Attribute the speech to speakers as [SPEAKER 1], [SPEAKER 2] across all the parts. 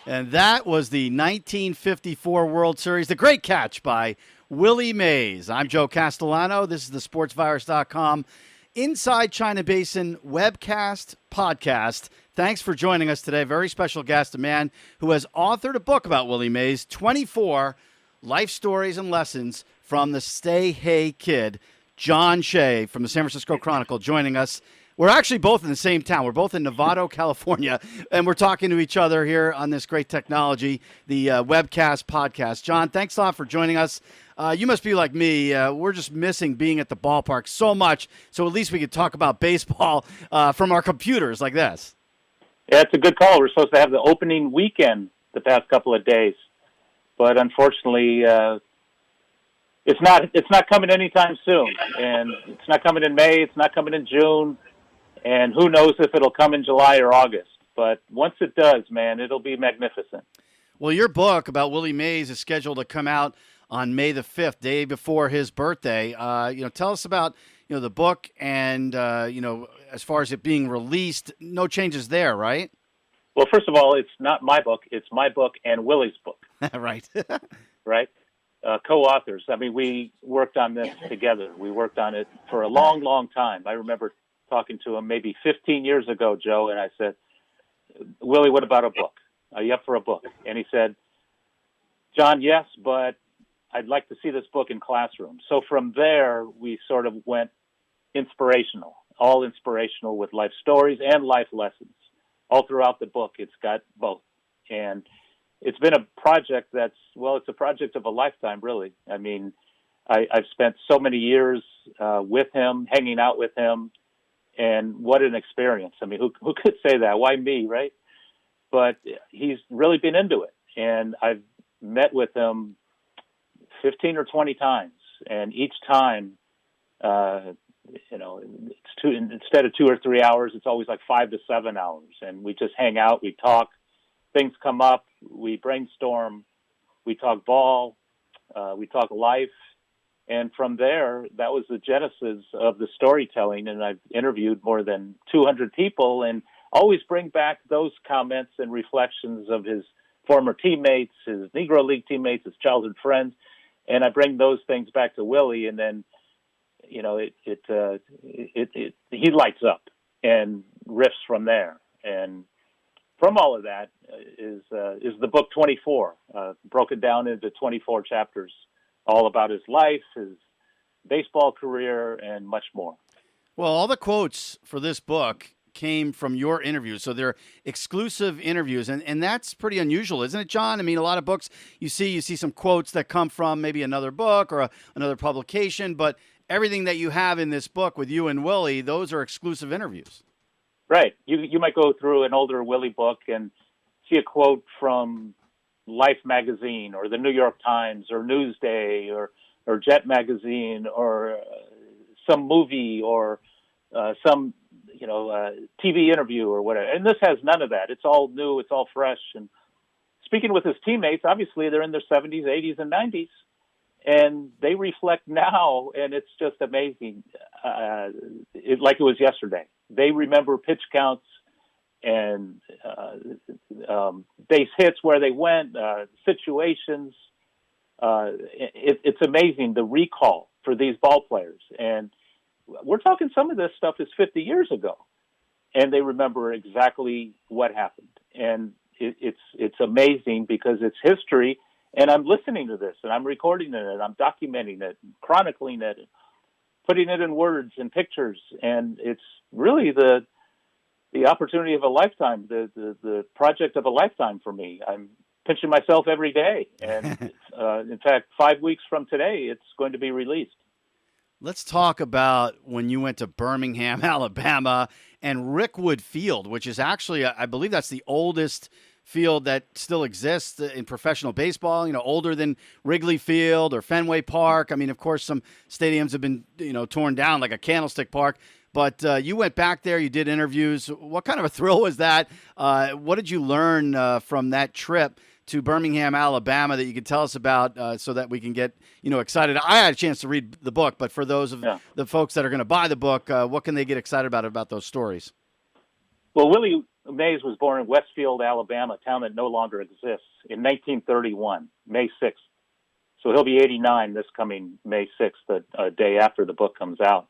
[SPEAKER 1] And that was the 1954 World Series. The great catch by Willie Mays. I'm Joe Castellano. This is the sportsvirus.com Inside China Basin webcast podcast. Thanks for joining us today. Very special guest, a man who has authored a book about Willie Mays, 24 life stories and lessons from the Stay Hey Kid. John Shea from the San Francisco Chronicle joining us. We're actually both in the same town. We're both in Novato, California, and we're talking to each other here on this great technology, the webcast podcast. John, thanks a lot for joining us. You must be like me. We're just missing being at the ballpark so much, so at least we could talk about baseball from our computers like this.
[SPEAKER 2] Yeah, it's a good call. We're supposed to have the opening weekend the past couple of days, but unfortunately, it's not coming anytime soon, and it's not coming in May. It's not coming in June, and who knows if it'll come in July or August. But once it does, man, it'll be magnificent.
[SPEAKER 1] Well, your book about Willie Mays is scheduled to come out on May the 5th, day before his birthday. Tell us about the book and as far as it being released. No changes there, right?
[SPEAKER 2] Well, first of all, it's not my book. It's my book and Willie's book.
[SPEAKER 1] Right.
[SPEAKER 2] Right. Co-authors. I mean, we worked on this together. We worked on it for a long, long time. I remember talking to him maybe 15 years ago, Joe, and I said, Willie, what about a book? Are you up for a book? And he said, John, yes, but I'd like to see this book in classrooms. So from there, we sort of went all inspirational with life stories and life lessons. All throughout the book, it's got both. And it's been a project it's a project of a lifetime, really. I mean, I've spent so many years with him, hanging out with him, and what an experience. I mean, who could say that? Why me, right? But he's really been into it, and I've met with him 15 or 20 times, and each time, instead of 2 or 3 hours, it's always like 5 to 7 hours, and we just hang out, we talk, things come up, we brainstorm, we talk ball, we talk life, and from there, that was the genesis of the storytelling, and I've interviewed more than 200 people, and always bring back those comments and reflections of his former teammates, his Negro League teammates, his childhood friends, and I bring those things back to Willie, and then, he lights up and riffs from there. And from all of that is the book 24, broken down into 24 chapters, all about his life, his baseball career, and much more.
[SPEAKER 1] Well, all the quotes for this book came from your interviews. So they're exclusive interviews. And that's pretty unusual, isn't it, John? I mean, a lot of books, you see some quotes that come from maybe another book or another publication, but everything that you have in this book with you and Willie, those are exclusive interviews.
[SPEAKER 2] Right. You might go through an older Willie book and see a quote from Life magazine or the New York Times or Newsday or Jet magazine or some movie or some TV interview or whatever. And this has none of that. It's all new. It's all fresh. And speaking with his teammates, obviously they're in their 70s, 80s, and 90s, and they reflect now, and it's just amazing. Like it was yesterday. They remember pitch counts and base hits where they went, situations. It's amazing, the recall for these ball players. And we're talking some of this stuff is 50 years ago, and they remember exactly what happened. And it's amazing because it's history, and I'm listening to this, and I'm recording it, I'm documenting it, chronicling it, putting it in words and pictures, and it's really the opportunity of a lifetime, the project of a lifetime for me. I'm pinching myself every day, and in fact, 5 weeks from today, it's going to be released.
[SPEAKER 1] Let's talk about when you went to Birmingham, Alabama, and Rickwood Field, which is actually, I believe that's the oldest field that still exists in professional baseball, older than Wrigley Field or Fenway Park. I mean, of course, some stadiums have been, torn down like a Candlestick Park, but you went back there, you did interviews. What kind of a thrill was that? What did you learn from that trip to Birmingham, Alabama, that you could tell us about so that we can get, excited? I had a chance to read the book, but for those of the folks that are going to buy the book, what can they get excited about those stories?
[SPEAKER 2] Well, Willie Mays was born in Westfield, Alabama, a town that no longer exists, in 1931, May 6th. So he'll be 89 this coming May 6th, the day after the book comes out.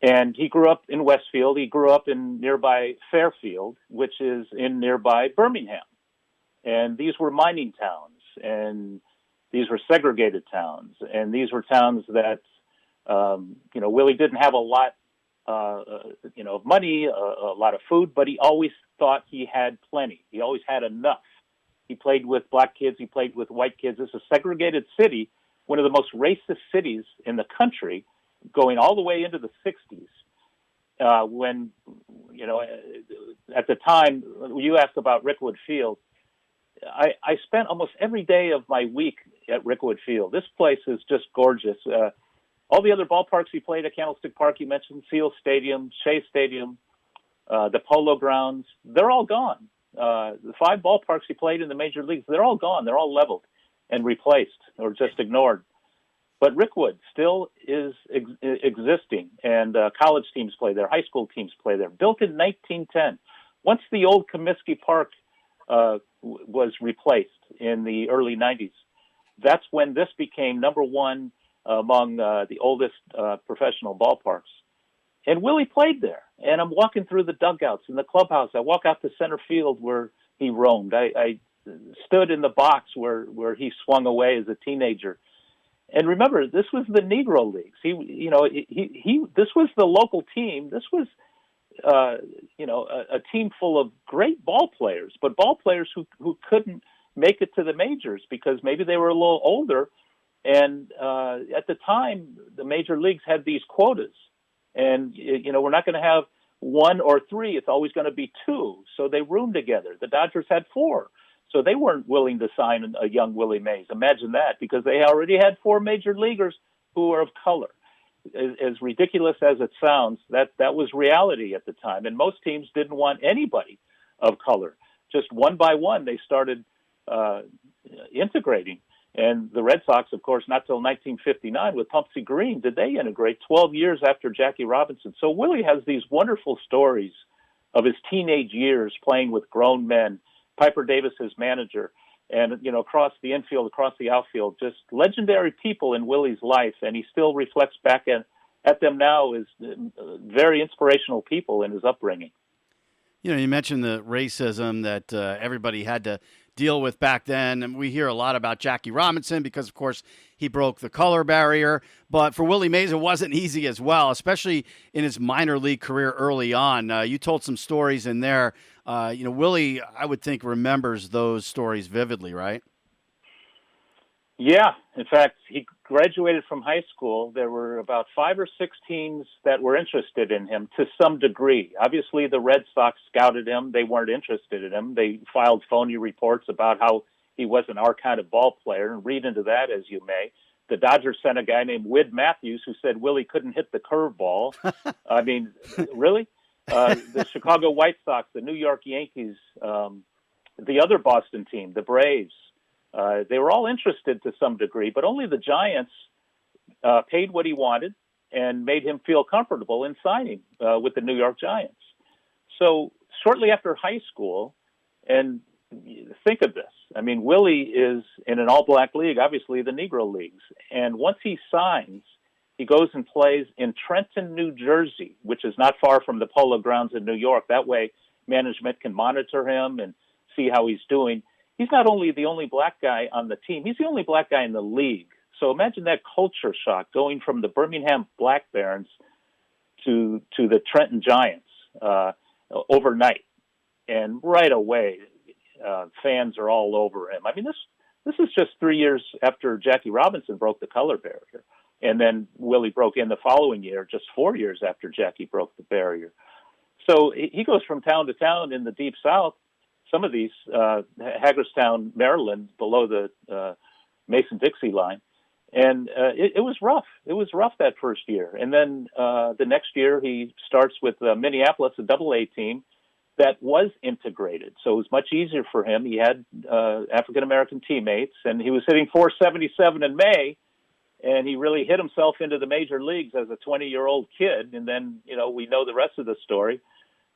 [SPEAKER 2] And he grew up in Westfield. He grew up in nearby Fairfield, which is in nearby Birmingham. And these were mining towns, and these were segregated towns, and these were towns that, Willie didn't have a lot, of money, a lot of food, but he always thought he had plenty. He always had enough. He played with black kids. He played with white kids. This is a segregated city, one of the most racist cities in the country, going all the way into the 60s. When, at the time, you asked about Rickwood Field, I spent almost every day of my week at Rickwood Field. This place is just gorgeous. All the other ballparks he played at, Candlestick Park, you mentioned, Seal Stadium, Shea Stadium, the Polo Grounds, they're all gone. The 5 ballparks he played in the major leagues, they're all gone. They're all leveled and replaced or just ignored. But Rickwood still is existing, and college teams play there, high school teams play there. Built in 1910. Once the old Comiskey Park was replaced in the early 90s, that's when this became number one among the oldest professional ballparks. And Willie played there. And I'm walking through the dugouts in the clubhouse. I walk out to center field where he roamed. I stood in the box where he swung away as a teenager. And remember, this was the Negro Leagues. This was the local team. This was, a team full of great ball players, but ball players who couldn't make it to the majors because maybe they were a little older. And at the time, the major leagues had these quotas. And, we're not going to have 1 or 3. It's always going to be 2. So they roomed together. The Dodgers had 4. So they weren't willing to sign a young Willie Mays. Imagine that, because they already had 4 major leaguers who were of color. As ridiculous as it sounds, that was reality at the time. And most teams didn't want anybody of color. Just one by one, they started integrating. And the Red Sox, of course, not till 1959 with Pumpsie Green did they integrate, 12 years after Jackie Robinson. So Willie has these wonderful stories of his teenage years playing with grown men, Piper Davis, his manager, and, across the infield, across the outfield, just legendary people in Willie's life. And he still reflects back at them now as very inspirational people in his upbringing.
[SPEAKER 1] You mentioned the racism that everybody had to deal with back then. And we hear a lot about Jackie Robinson because, of course, he broke the color barrier. But for Willie Mays, it wasn't easy as well, especially in his minor league career early on. You told some stories in there. Willie, I would think, remembers those stories vividly, right?
[SPEAKER 2] Yeah. In fact, he graduated from high school. There were about 5 or 6 teams that were interested in him to some degree. Obviously, the Red Sox scouted him. They weren't interested in him. They filed phony reports about how he wasn't our kind of ball player, and read into that as you may. The Dodgers sent a guy named Whit Matthews who said Willie couldn't hit the curveball. I mean, really? The Chicago White Sox, the New York Yankees, the other Boston team, the Braves, they were all interested to some degree, but only the Giants paid what he wanted and made him feel comfortable in signing with the New York Giants. So shortly after high school, and think of this, I mean, Willie is in an all-black league, obviously the Negro Leagues, and once he signs, he goes and plays in Trenton, New Jersey, which is not far from the Polo Grounds in New York. That way, management can monitor him and see how he's doing. He's not only the only black guy on the team, he's the only black guy in the league. So imagine that culture shock going from the Birmingham Black Barons to the Trenton Giants overnight. And right away, fans are all over him. I mean, this is just 3 years after Jackie Robinson broke the color barrier. And then Willie broke in the following year, just 4 years after Jackie broke the barrier. So he goes from town to town in the Deep South. Some of these, Hagerstown, Maryland, below the Mason-Dixie line. And it was rough. It was rough that first year. And then the next year he starts with Minneapolis, a AA team that was integrated. So it was much easier for him. He had African-American teammates, and he was hitting .477 in May, and he really hit himself into the major leagues as a 20-year-old kid. And then, we know the rest of the story.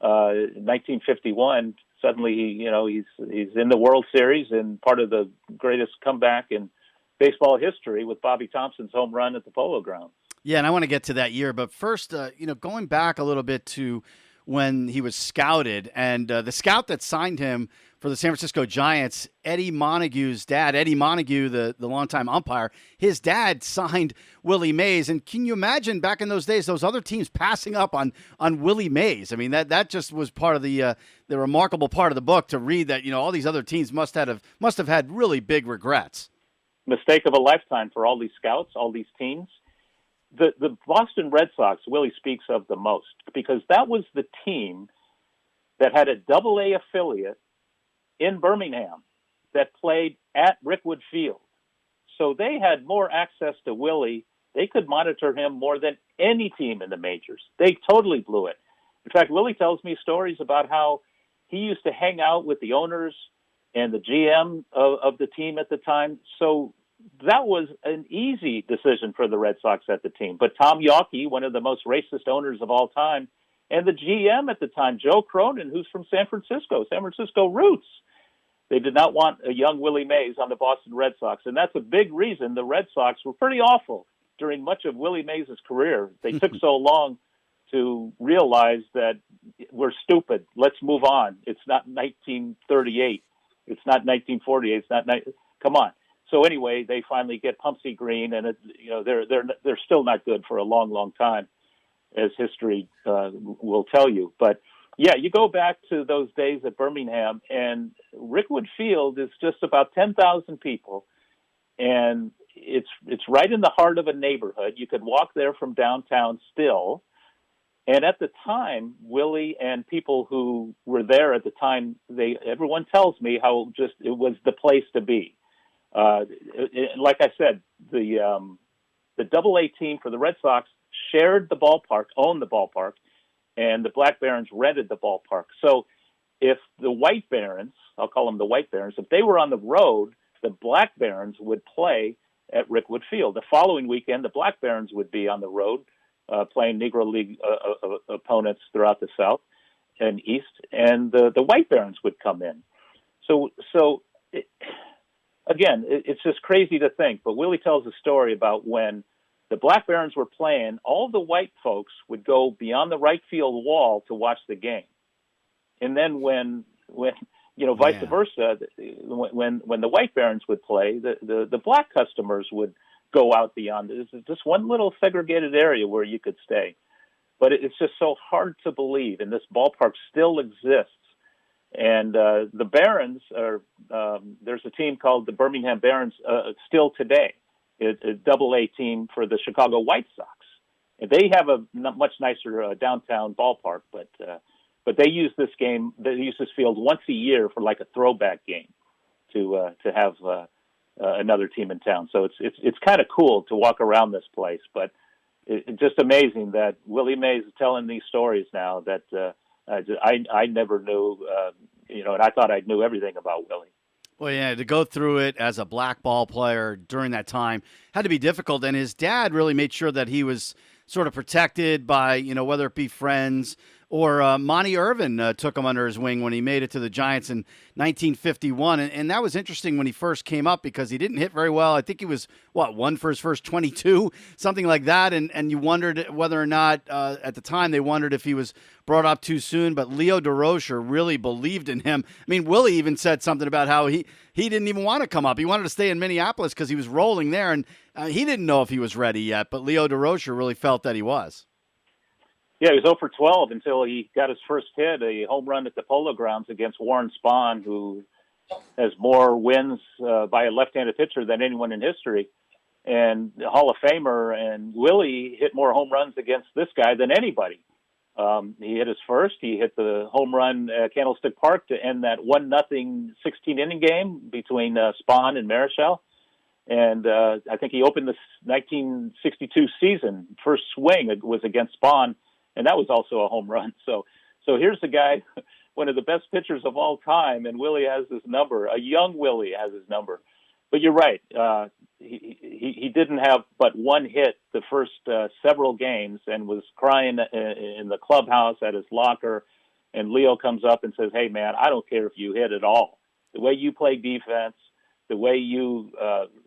[SPEAKER 2] in 1951, suddenly he's in the World Series and part of the greatest comeback in baseball history with Bobby Thompson's home run at the Polo Grounds.
[SPEAKER 1] Yeah, and I want to get to that year, but first, going back a little bit to when he was scouted, and the scout that signed him for the San Francisco Giants, Eddie Montague's dad, Eddie Montague, the longtime umpire, his dad signed Willie Mays. And can you imagine back in those days, those other teams passing up on Willie Mays? I mean, that just was part of the remarkable part of the book to read that, all these other teams must have had really big regrets.
[SPEAKER 2] Mistake of a lifetime for all these scouts, all these teams. The Boston Red Sox Willie speaks of the most because that was the team that had a Double-A affiliate in Birmingham that played at Rickwood Field. So they had more access to Willie. They could monitor him more than any team in the majors. They totally blew it. In fact, Willie tells me stories about how he used to hang out with the owners and the GM of the team at the time. So that was an easy decision for the Red Sox at the team. But Tom Yawkey, one of the most racist owners of all time, and the GM at the time, Joe Cronin, who's from San Francisco roots, they did not want a young Willie Mays on the Boston Red Sox. And that's a big reason the Red Sox were pretty awful during much of Willie Mays' career. They took so long to realize that we're stupid. Let's move on. It's not 1938. It's not 1948. It's not. Come on. So anyway, they finally get Pumpsy Green, and they're still not good for a long, long time, as history will tell you. But yeah, you go back to those days at Birmingham, and Rickwood Field is just about 10,000 people, and it's right in the heart of a neighborhood. You could walk there from downtown still. And at the time, Willie and people who were there at the time, everyone tells me how just it was the place to be. Like I said, the Double-A team for the Red Sox shared the ballpark, owned the ballpark, and the Black Barons rented the ballpark. So if the White Barons, I'll call them the White Barons, if they were on the road, the Black Barons would play at Rickwood Field. The following weekend, the Black Barons would be on the road playing Negro League opponents throughout the South and East, and the White Barons would come in. Again, it's just crazy to think, but Willie tells a story about when the Black Barons were playing, all the white folks would go beyond the right field wall to watch the game. And then when vice versa, when the White Barons would play, the black customers would go out beyond. There's just one little segregated area where you could stay. But it's just so hard to believe, and this ballpark still exists. And the Barons there's a team called the Birmingham Barons still today. It's a Double-A team for the Chicago White Sox. And they have a much nicer downtown ballpark, but they use this game. They use this field once a year for like a throwback game to have another team in town. So it's kind of cool to walk around this place. But it's just amazing that Willie Mays is telling these stories now that I never knew, and I thought I knew everything about Willie.
[SPEAKER 1] Well, yeah, to go through it as a black ball player during that time had to be difficult. And his dad really made sure that he was sort of protected by, whether it be friends or Monty Irvin took him under his wing when he made it to the Giants in 1951. And that was interesting when he first came up because he didn't hit very well. I think he was, one for his first 22, something like that. And you wondered whether or not, at the time, they wondered if he was brought up too soon. But Leo DeRocher really believed in him. I mean, Willie even said something about how he didn't even want to come up. He wanted to stay in Minneapolis because he was rolling there. And he didn't know if he was ready yet. But Leo DeRocher really felt that he was.
[SPEAKER 2] Yeah, he was 0 for 12 until he got his first hit, a home run at the Polo Grounds against Warren Spahn, who has more wins by a left-handed pitcher than anyone in history, and the Hall of Famer. And Willie hit more home runs against this guy than anybody. He hit his first. He hit the home run at Candlestick Park to end that 1-0 16-inning game between Spahn and Marichal. And I think he opened the 1962 season. First swing was against Spahn, and that was also a home run. So here's the guy, one of the best pitchers of all time, and Willie has his number. A young Willie has his number. But you're right. He didn't have but one hit the first several games and was crying in the clubhouse at his locker. And Leo comes up and says, "Hey, man, I don't care if you hit at all. The way you play defense, the way you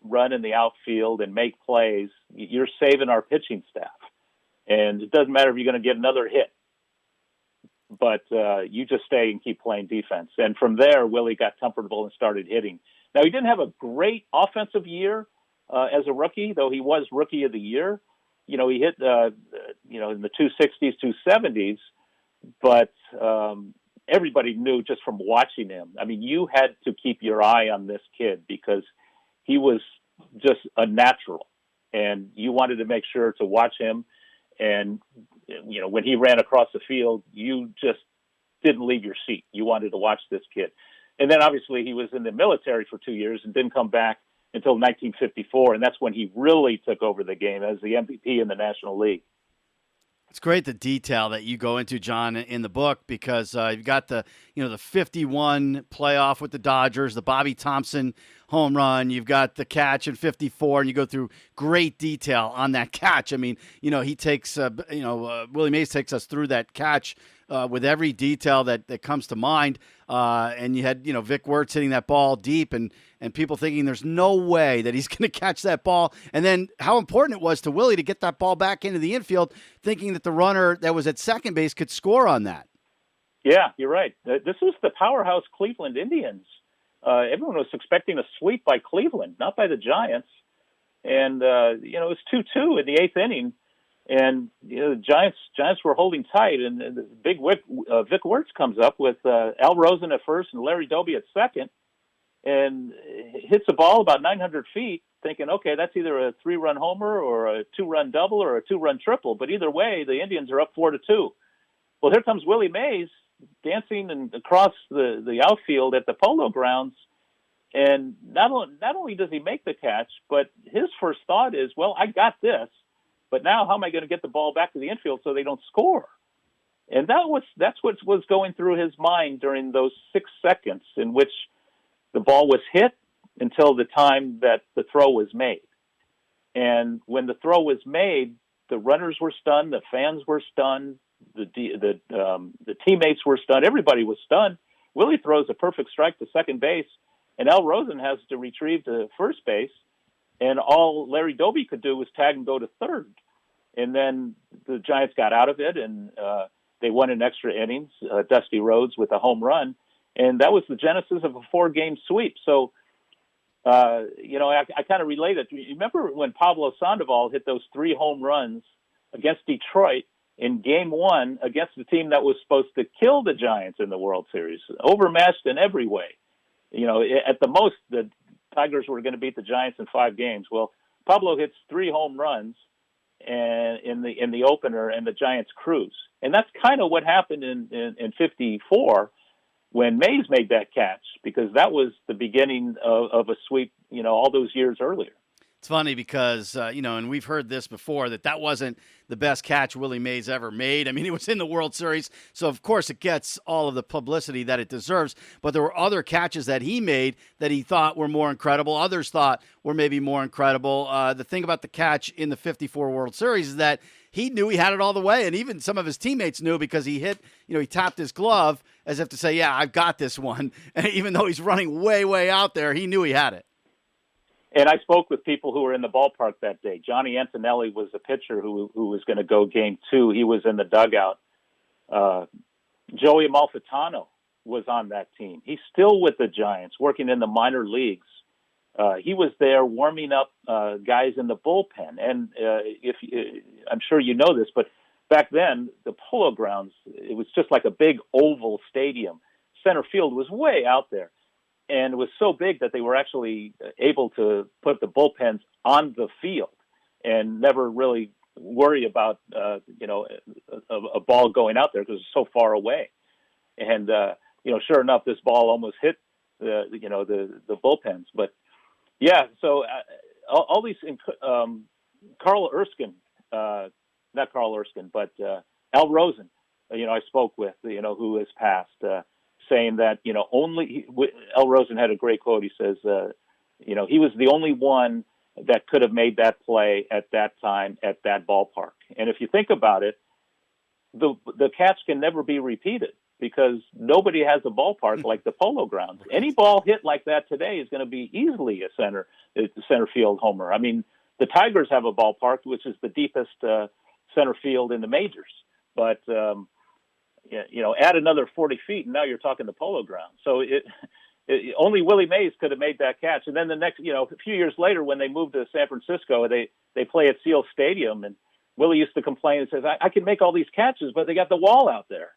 [SPEAKER 2] run in the outfield and make plays, you're saving our pitching staff. And it doesn't matter if you're going to get another hit, but you just stay and keep playing defense." And from there, Willie got comfortable and started hitting. Now, he didn't have a great offensive year as a rookie, though he was Rookie of the Year. He hit, in the 260s, 270s, but everybody knew just from watching him. I mean, you had to keep your eye on this kid because he was just a natural, and you wanted to make sure to watch him. And, when he ran across the field, you just didn't leave your seat. You wanted to watch this kid. And then obviously he was in the military for 2 years and didn't come back until 1954. And that's when he really took over the game as the MVP in the National League.
[SPEAKER 1] It's great the detail that you go into, John, in the book, because you've got the 51 playoff with the Dodgers, the Bobby Thompson home run. You've got the catch in 54, and you go through great detail on that catch. I mean, he takes, Willie Mays takes us through that catch with every detail that comes to mind. And you had, Vic Wertz hitting that ball deep and people thinking there's no way that he's going to catch that ball. And then how important it was to Willie to get that ball back into the infield, thinking that the runner that was at second base could score on that.
[SPEAKER 2] Yeah, you're right. This was the powerhouse Cleveland Indians. Everyone was expecting a sweep by Cleveland, not by the Giants. And, it was 2-2 in the eighth inning. And the Giants were holding tight, and the big Vic Wertz comes up with Al Rosen at first and Larry Doby at second, and hits the ball about 900 feet, thinking, okay, that's either a 3-run homer or a 2-run double or a 2-run triple. But either way, the Indians are up 4-2. Well, here comes Willie Mays dancing and across the outfield at the Polo Grounds, and not only does he make the catch, but his first thought is, well, I got this. But now, how am I going to get the ball back to the infield so they don't score? And that's what was going through his mind during those 6 seconds in which the ball was hit until the time that the throw was made. And when the throw was made, the runners were stunned, the fans were stunned, the teammates were stunned, everybody was stunned. Willie throws a perfect strike to second base, and Al Rosen has to retrieve to first base. And all Larry Doby could do was tag and go to third. And then the Giants got out of it, and they won in extra innings, Dusty Rhodes with a home run. And that was the genesis of a 4-game sweep. So, I kind of related. You remember when Pablo Sandoval hit those 3 home runs against Detroit in Game 1 against the team that was supposed to kill the Giants in the World Series, overmatched in every way. At the most, the Tigers were going to beat the Giants in 5 games. Well, Pablo hits 3 home runs and in the opener, and the Giants cruise. And that's kind of what happened in 54 when Mays made that catch, because that was the beginning of a sweep, all those years earlier.
[SPEAKER 1] It's funny because, and we've heard this before, that wasn't the best catch Willie Mays ever made. I mean, it was in the World Series, so of course it gets all of the publicity that it deserves. But there were other catches that he made that he thought were more incredible. Others thought were maybe more incredible. The thing about the catch in the 54 World Series is that he knew he had it all the way, and even some of his teammates knew because he hit, he tapped his glove as if to say, yeah, I've got this one. And even though he's running way, way out there, he knew he had it.
[SPEAKER 2] And I spoke with people who were in the ballpark that day. Johnny Antonelli was the pitcher who was going to go Game 2. He was in the dugout. Joey Amalfitano was on that team. He's still with the Giants, working in the minor leagues. He was there warming up guys in the bullpen. And I'm sure you know this, but back then, the Polo Grounds, it was just like a big oval stadium. Center field was way out there. And it was so big that they were actually able to put the bullpens on the field and never really worry about, a ball going out there because it was so far away. And, sure enough, this ball almost hit the bullpens. But, yeah, so all these Carl Erskine, not Carl Erskine, but Al Rosen, I spoke with, who has passed, saying that, Al Rosen had a great quote. He says, he was the only one that could have made that play at that time at that ballpark. And if you think about it, the catch can never be repeated because nobody has a ballpark like the Polo Grounds. Any ball hit like that today is going to be easily a center field homer. I mean, the Tigers have a ballpark which is the deepest center field in the majors, but add another 40 feet, and now you're talking the Polo Grounds. So only Willie Mays could have made that catch. And then the next, a few years later, when they moved to San Francisco, they play at Seal Stadium, and Willie used to complain and says, I can make all these catches, but they got the wall out there.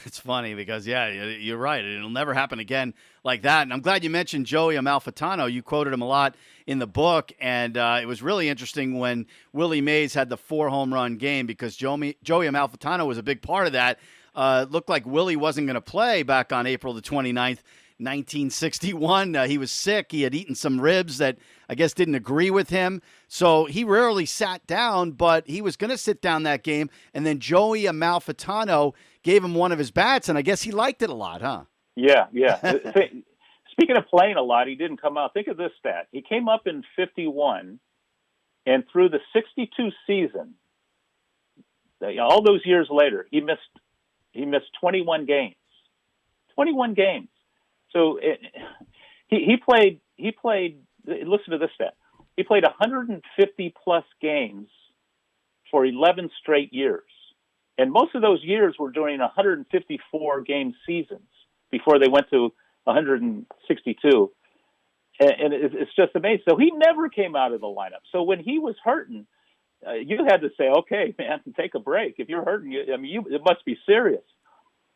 [SPEAKER 1] It's funny because, you're right. It'll never happen again like that. And I'm glad you mentioned Joey Amalfitano. You quoted him a lot in the book, and it was really interesting when Willie Mays had the 4 home run game because Joey Amalfitano was a big part of that. Looked like Willie wasn't going to play back on April the 29th, 1961. He was sick. He had eaten some ribs that I guess didn't agree with him. So he rarely sat down, but he was going to sit down that game. And then Joey Amalfitano gave him one of his bats, and I guess he liked it a lot, huh?
[SPEAKER 2] Yeah. Speaking of playing a lot, he didn't come out. Think of this stat. He came up in 51, and through the 62 season, all those years later, he missed 21 games. 21 games. So he played, listen to this stat. He played 150 plus games for 11 straight years. And most of those years were during 154 game seasons before they went to 162. And it's just amazing. So he never came out of the lineup. So when he was hurting, you had to say, okay, man, take a break. If you're hurting, it must be serious.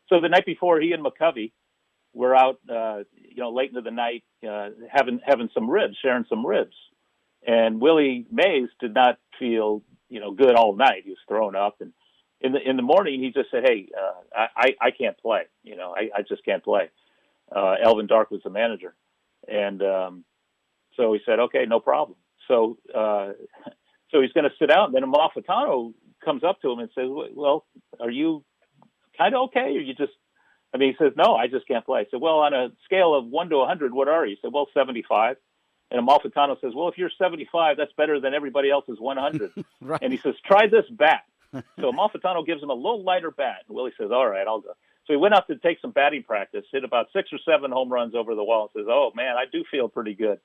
[SPEAKER 2] So the night before, he and McCovey were out, late into the night, having some ribs, sharing some ribs. And Willie Mays did not feel, good all night. He was thrown up. And in the morning, he just said, hey, I can't play. I just can't play. Elvin Dark was the manager. And so he said, okay, no problem. So he's going to sit out. And then Amalfitano comes up to him and says, well, are you kind of okay? Or you just, he says, no, I just can't play. I said, well, on a scale of 1 to 100, what are you? He said, well, 75. And Amalfitano says, well, if you're 75, that's better than everybody else's 100.
[SPEAKER 1] Right.
[SPEAKER 2] And he says, try this bat. So Amalfitano gives him a little lighter bat. And Willie says, all right, I'll go. So he went out to take some batting practice, hit about 6 or 7 home runs over the wall, and says, oh, man, I do feel pretty good.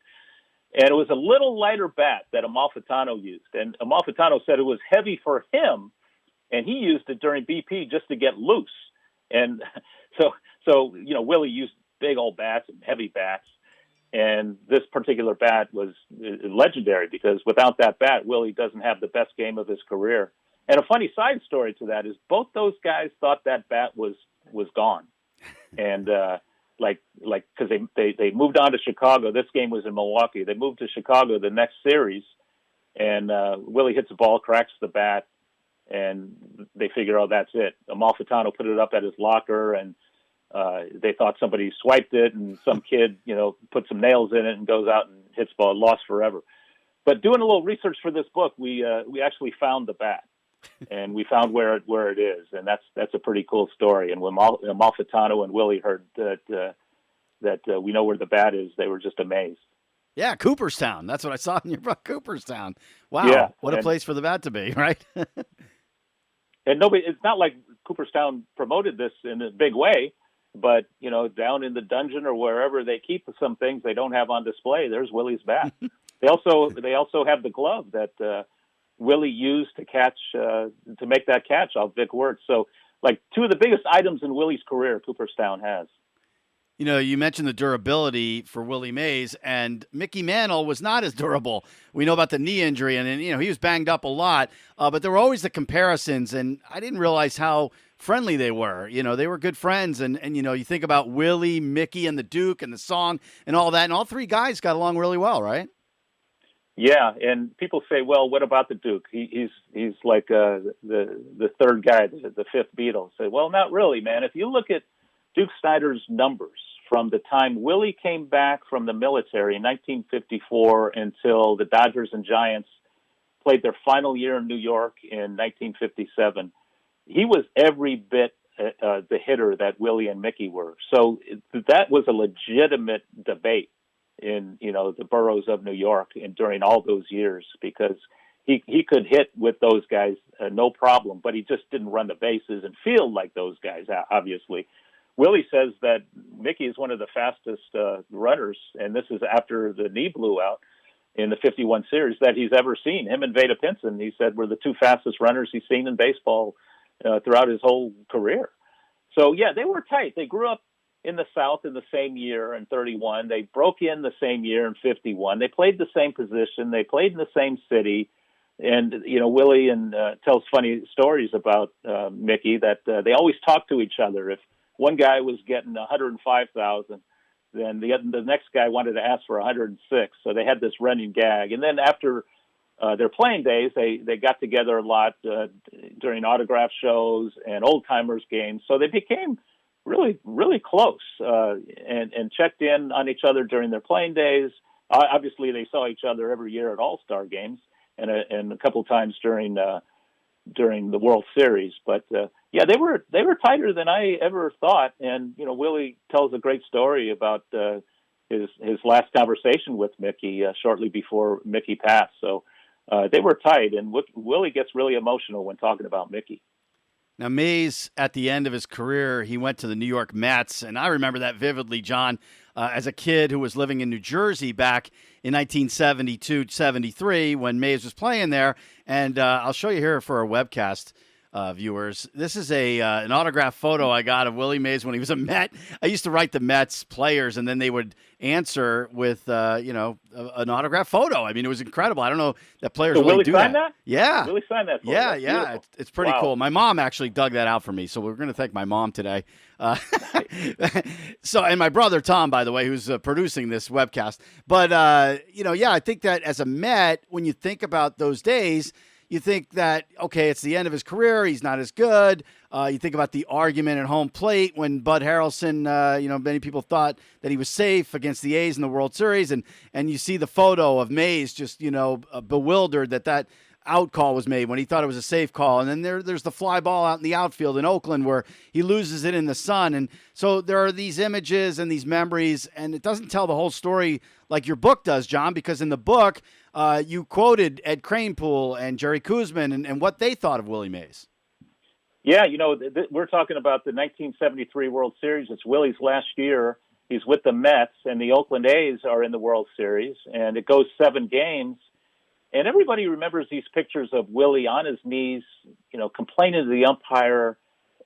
[SPEAKER 2] And it was a little lighter bat that Amalfitano used. And Amalfitano said it was heavy for him, and he used it during BP just to get loose. And so Willie used big old bats and heavy bats. And this particular bat was legendary because without that bat, Willie doesn't have the best game of his career. And a funny side story to that is both those guys thought that bat was gone. And because they moved on to Chicago. This game was in Milwaukee. They moved to Chicago the next series, and Willie hits the ball, cracks the bat, and they figure, oh, that's it. Amalfitano put it up at his locker, and they thought somebody swiped it, and some kid, put some nails in it and goes out and hits the ball, lost forever. But doing a little research for this book, we actually found the bat, and we found where it is, and that's a pretty cool story. And when Amalfitano and Willie heard that we know where the bat is, they were just amazed.
[SPEAKER 1] Yeah, Cooperstown. That's what I saw in your book, Cooperstown. Wow,
[SPEAKER 2] yeah,
[SPEAKER 1] what a place for the bat to be, right?
[SPEAKER 2] And it's not like Cooperstown promoted this in a big way, but, down in the dungeon or wherever they keep some things they don't have on display, there's Willie's bat. They also have the glove that Willie used to catch, to make that catch off Vic Wirtz. So, like, 2 of the biggest items in Willie's career, Cooperstown has.
[SPEAKER 1] You mentioned the durability for Willie Mays, and Mickey Mantle was not as durable. We know about the knee injury, and he was banged up a lot, but there were always the comparisons, and I didn't realize how friendly they were. They were good friends, and you think about Willie, Mickey, and the Duke, and the song, and all that, and all 3 guys got along really well, right?
[SPEAKER 2] Yeah, and people say, well, what about the Duke? He's like the third guy, the 5th Beatle. Say, well, not really, man. If you look at Duke Snider's numbers from the time Willie came back from the military in 1954 until the Dodgers and Giants played their final year in New York in 1957, he was every bit the hitter that Willie and Mickey were. So that was a legitimate debate in the boroughs of New York and during all those years, because he could hit with those guys no problem, but he just didn't run the bases and feel like those guys. Obviously, Willie says that Mickey is one of the fastest runners, and this is after the knee blew out in the 51 series, that he's ever seen. Him and Vada Pinson, he said, were the two fastest runners he's seen in baseball throughout his whole career. So, yeah, they were tight. They grew up in the South in the same year in 31. They broke in the same year in 51. They played the same position. They played in the same city. And, Willie tells funny stories about Mickey, that they always talked to each other. If one guy was getting 105,000, then the next guy wanted to ask for 106. So they had this running gag. And then after their playing days, they got together a lot during autograph shows and old timers games. So they became really, really close and checked in on each other during their playing days. Obviously, they saw each other every year at All-Star games and a couple of times during the World Series. But yeah, they were tighter than I ever thought. And Willie tells a great story about his last conversation with Mickey shortly before Mickey passed. So they were tight, and Willie gets really emotional when talking about Mickey.
[SPEAKER 1] Now, Mays, at the end of his career, he went to the New York Mets, and I remember that vividly, John, as a kid who was living in New Jersey back in 1972-73 when Mays was playing there. And I'll show you here for our webcast viewers. This is an autograph photo I got of Willie Mays when he was a Met. I used to write the Mets players, and then they would answer with an autograph photo. I mean, it was incredible. I don't know that players
[SPEAKER 2] so
[SPEAKER 1] really
[SPEAKER 2] Willie
[SPEAKER 1] do
[SPEAKER 2] signed
[SPEAKER 1] that. Yeah,
[SPEAKER 2] Willie signed that photo.
[SPEAKER 1] Yeah,
[SPEAKER 2] That's
[SPEAKER 1] yeah,
[SPEAKER 2] beautiful.
[SPEAKER 1] it's pretty
[SPEAKER 2] Wow.
[SPEAKER 1] cool. My mom actually dug that out for me, so we're going to thank my mom today. So, and my brother Tom, by the way, who's producing this webcast. But yeah, I think that as a Met, when you think about those days, you think that, okay, it's the end of his career. He's not as good. You think about the argument at home plate when Bud Harrelson, many people thought that he was safe against the A's in the World Series. And you see the photo of Mays just, bewildered that out call was made when he thought it was a safe call. And then there's the fly ball out in the outfield in Oakland where he loses it in the sun. And so there are these images and these memories, and it doesn't tell the whole story like your book does, John, because in the book, you quoted Ed Kranepool and Jerry Koosman and what they thought of Willie Mays.
[SPEAKER 2] Yeah, we're talking about the 1973 World Series. It's Willie's last year. He's with the Mets, and the Oakland A's are in the World Series, and it goes 7 games. And everybody remembers these pictures of Willie on his knees, complaining to the umpire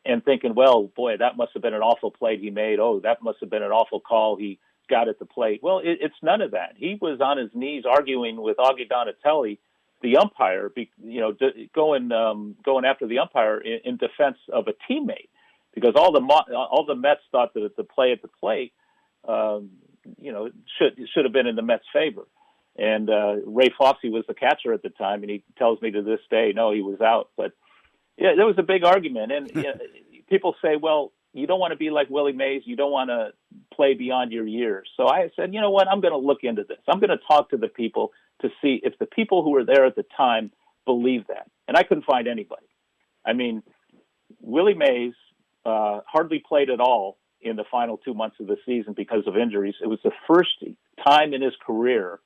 [SPEAKER 2] and thinking, well, boy, that must have been an awful play he made. Oh, that must have been an awful call he got at the plate. Well, it's none of that. He was on his knees arguing with Augie Donatelli, the umpire, going after the umpire in defense of a teammate, because all the Mets thought that the play at the plate, should have been in the Mets' favor. And Ray Fosse was the catcher at the time, and he tells me to this day, no, he was out. But yeah, there was a big argument, and people say, well, you don't want to be like Willie Mays. You don't want to play beyond your years. So I said, you know what? I'm going to look into this. I'm going to talk to the people to see if the people who were there at the time believe that. And I couldn't find anybody. I mean, Willie Mays hardly played at all in the final 2 months of the season because of injuries. It was the first time in his career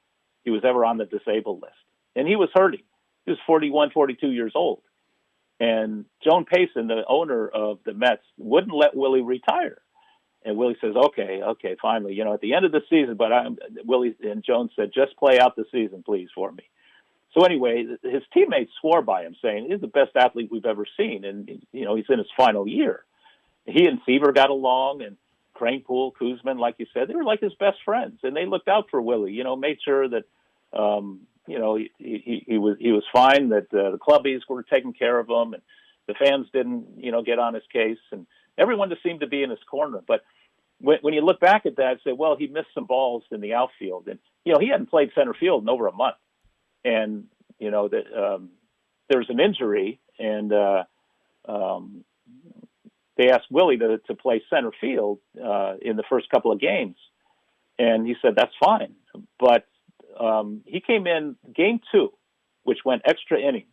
[SPEAKER 2] he was ever on the disabled list. And he was hurting. He was 41, 42 years old. And Joan Payson, the owner of the Mets, wouldn't let Willie retire. And Willie says, okay, finally, at the end of the season, but Willie and Joan said, just play out the season, please, for me. So anyway, his teammates swore by him, saying he's the best athlete we've ever seen. And, he's in his final year. He and Seaver got along, and Kranepool, Koosman, like you said, they were like his best friends. And they looked out for Willie, made sure that, he was fine, that the clubbies were taking care of him, and the fans didn't, get on his case. And everyone just seemed to be in his corner. But when you look back at that, say, well, he missed some balls in the outfield. And, he hadn't played center field in over a month. And, there's an injury, and they asked Willie to play center field in the first couple of games. And he said, that's fine. But he came in game 2, which went extra innings.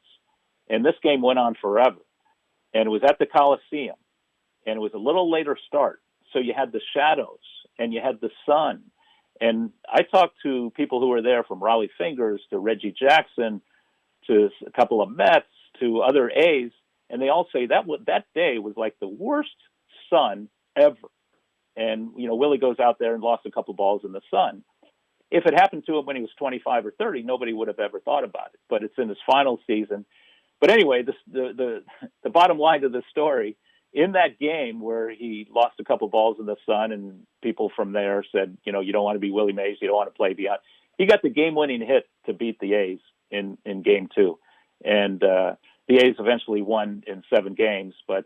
[SPEAKER 2] And this game went on forever. And it was at the Coliseum. And it was a little later start. So you had the shadows and you had the sun. And I talked to people who were there, from Raleigh Fingers to Reggie Jackson to a couple of Mets, to other A's, and they all say that day was like the worst sun ever. And, Willie goes out there and lost a couple balls in the sun. If it happened to him when he was 25 or 30, nobody would have ever thought about it. But it's in his final season. But anyway, the bottom line to the story, in that game where he lost a couple balls in the sun and people from there said, you don't want to be Willie Mays, you don't want to play beyond. He got the game-winning hit to beat the A's in Game 2. And the A's eventually won in 7 games. But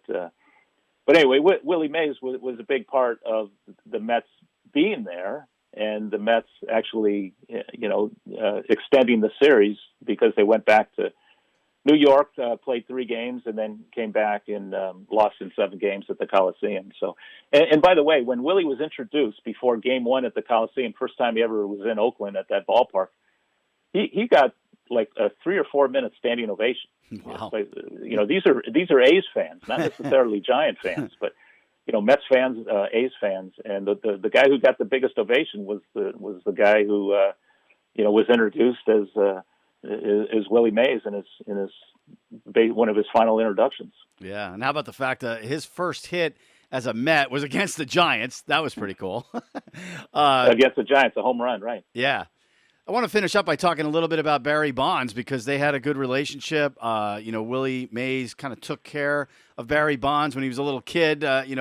[SPEAKER 2] anyway, Willie Mays was a big part of the Mets being there, and the Mets actually, extending the series because they went back to New York, played 3 games, and then came back and lost in 7 games at the Coliseum. So, and by the way, when Willie was introduced before Game 1 at the Coliseum, first time he ever was in Oakland at that ballpark, he got like a 3 or 4 minute standing ovation.
[SPEAKER 1] Wow.
[SPEAKER 2] These are A's fans, not necessarily Giant fans, but Mets fans, A's fans, and the guy who got the biggest ovation was the guy who was introduced as Willie Mays in his one of his final introductions.
[SPEAKER 1] Yeah, and how about the fact that his first hit as a Met was against the Giants? That was pretty cool.
[SPEAKER 2] Against the Giants, a home run, right?
[SPEAKER 1] Yeah. I want to finish up by talking a little bit about Barry Bonds because they had a good relationship. Willie Mays kind of took care of Barry Bonds when he was a little kid,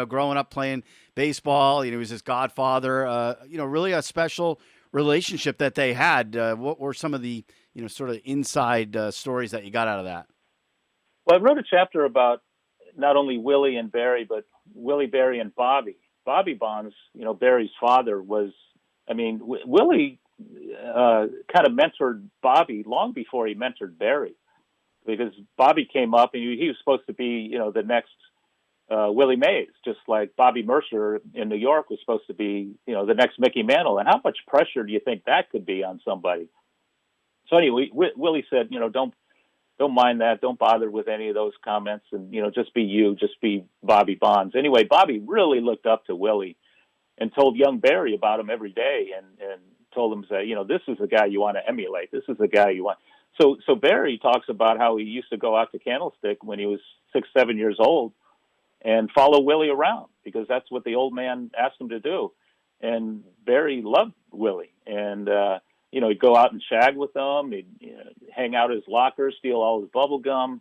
[SPEAKER 1] growing up playing baseball. He was his godfather. Really a special relationship that they had. What were some of the, sort of inside stories that you got out of that?
[SPEAKER 2] Well, I wrote a chapter about not only Willie and Barry, but Willie, Barry, and Bobby. Bobby Bonds, Barry's father was, Willie kind of mentored Bobby long before he mentored Barry, because Bobby came up and he was supposed to be, the next Willie Mays, just like Bobby Mercer in New York was supposed to be, the next Mickey Mantle. And how much pressure do you think that could be on somebody? So anyway, Willie said, don't mind that. Don't bother with any of those comments, and just be you, just be Bobby Bonds. Anyway, Bobby really looked up to Willie and told young Barry about him every day, and told him, say, this is the guy you want to emulate. This is the guy you want. So Barry talks about how he used to go out to Candlestick when he was 6, 7 years old and follow Willie around because that's what the old man asked him to do. And Barry loved Willie, and he'd go out and shag with them. He'd hang out his locker, steal all his bubble gum,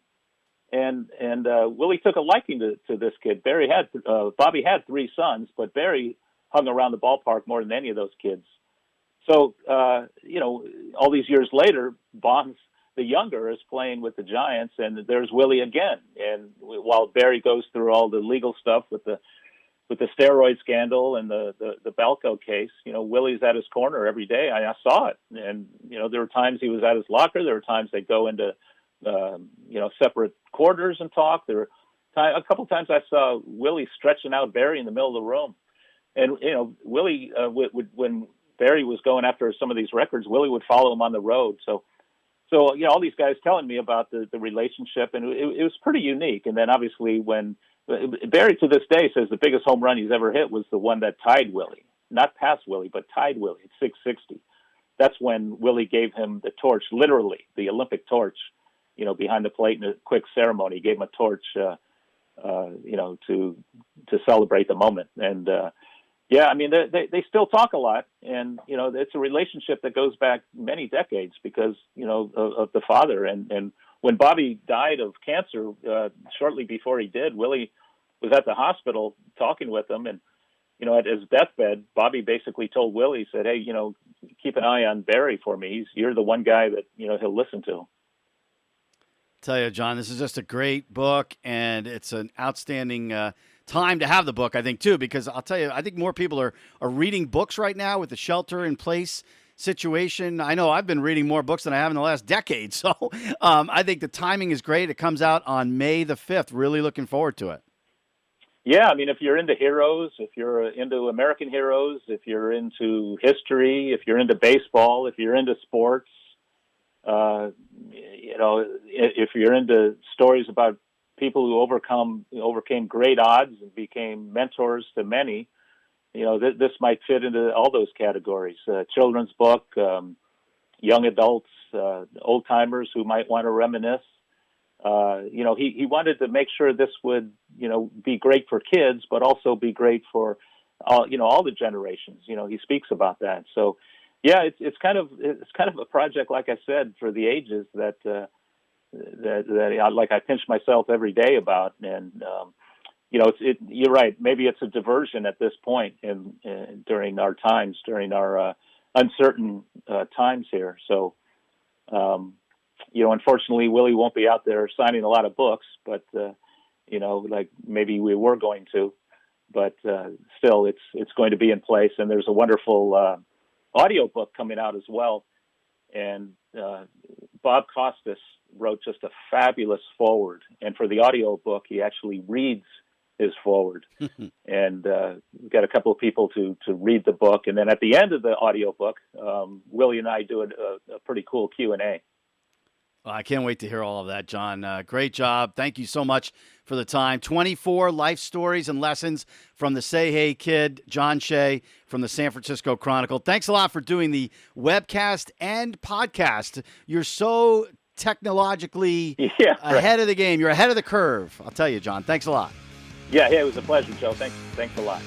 [SPEAKER 2] and Willie took a liking to this kid. Bobby had 3 sons, but Barry hung around the ballpark more than any of those kids. So, all these years later, Bonds, the younger, is playing with the Giants, and there's Willie again. And while Barry goes through all the legal stuff with the steroid scandal and the Balco case, Willie's at his corner every day. I saw it. And, there were times he was at his locker. There were times they'd go into, separate quarters and talk. There were a couple of times I saw Willie stretching out Barry in the middle of the room. And, Willie would when Barry was going after some of these records, Willie would follow him on the road. So all these guys telling me about the relationship, and it was pretty unique. And then obviously when Barry to this day says the biggest home run he's ever hit was the one that tied Willie, not past Willie, but tied Willie at 660. That's when Willie gave him the torch, literally the Olympic torch, behind the plate in a quick ceremony. He gave him a torch, to celebrate the moment. And, they still talk a lot, and it's a relationship that goes back many decades because of the father. And when Bobby died of cancer, shortly before he did, Willie was at the hospital talking with him, and at his deathbed, Bobby basically told Willie, said, "Hey, keep an eye on Barry for me. You're the one guy that he'll listen to."
[SPEAKER 1] Tell you, John, this is just a great book, and it's an outstanding time to have the book, I think, too, because I'll tell you, I think more people are reading books right now with the shelter-in-place situation. I know I've been reading more books than I have in the last decade, so I think the timing is great. It comes out on May the 5th. Really looking forward to it.
[SPEAKER 2] Yeah, if you're into heroes, if you're into American heroes, if you're into history, if you're into baseball, if you're into sports, if you're into stories about people who overcame great odds and became mentors to many, this might fit into all those categories. Children's book, young adults, old timers who might want to reminisce. He wanted to make sure this would, be great for kids, but also be great for all the generations. He speaks about that. So, yeah, it's kind of a project, like I said, for the ages that I pinch myself every day about. And you're right. Maybe it's a diversion at this point during our times, during our uncertain times here. So, unfortunately, Willie won't be out there signing a lot of books, but like maybe we were going to. But still, it's going to be in place, and there's a wonderful audio book coming out as well. And Bob Costas wrote just a fabulous foreword, and for the audio book, he actually reads his foreword. And we've got a couple of people to read the book, and then at the end of the audio book, Willie and I do a pretty cool Q&A.
[SPEAKER 1] Well, I can't wait to hear all of that, John. Great job. Thank you so much for the time. 24 life stories and lessons from the Say Hey Kid, John Shea from the San Francisco Chronicle. Thanks a lot for doing the webcast and podcast. You're so technologically ahead of the game. You're ahead of the curve. I'll tell you, John. Thanks a lot.
[SPEAKER 2] Yeah, it was a pleasure, Joe. Thanks a lot.